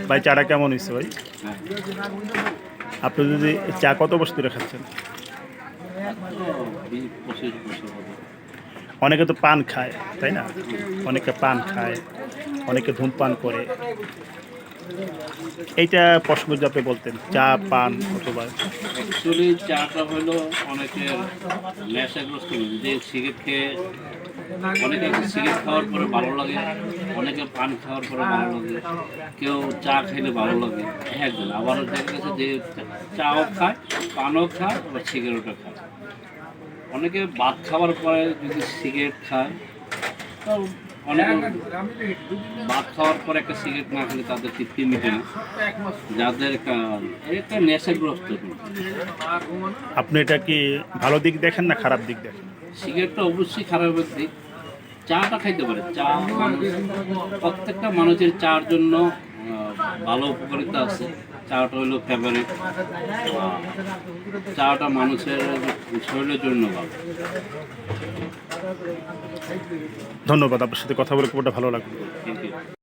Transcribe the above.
ভাই চাটা কেমন হয়েছে ভাই? হ্যাঁ, আপনি যদি চা কত বছর ধরে খাচ্ছেন? 20-25 বছর হবে। অনেকে তো পান খায়, তাই না? অনেকে পান খায়, অনেকে ধূমপান করে। এইটা প্রসঙ্গে যদি আপনি বলতেন, চা, পান অথবা অ্যাকচুয়ালি চাটা হলো অনেকের নেশাগ্রস্ত রোগী, যে সিগারেট খেয়ে অনেকে সিগারেট খাওয়ার পরে ভালো লাগে, অনেকে পান খাওয়ার পরে ভালো লাগে, কেউ চা খেলে ভালো লাগে একজন, আবার দেখা গেছে যে চাও খায়, পানও খায়, আবার সিগারেটও খায়। অনেকে ভাত খাওয়ার পরে যদি সিগারেট খায়, তো অনেকে ভাত খাওয়ার পরে একটা সিগারেট না খেলে তাদের তৃপ্তি মিটে না, যাদের একটা নেশাগ্রস্ত রোগী। আপনি এটা কি ভালো দিক দেখেন না খারাপ দিক দেখেন? সিগারেটটা অবশ্যই খারাপের দিক। চাটা খাইতে পারে, চা মানুষ, প্রত্যেকটা মানুষের চার জন্য ভালো উপকারিতা আছে। চাটা হলো ফেভারিট, চাটা মানুষের শরীরের জন্য ভালো। ধন্যবাদ, আপনার সাথে কথা বলে খুব একটা ভালো লাগলো। Thank you.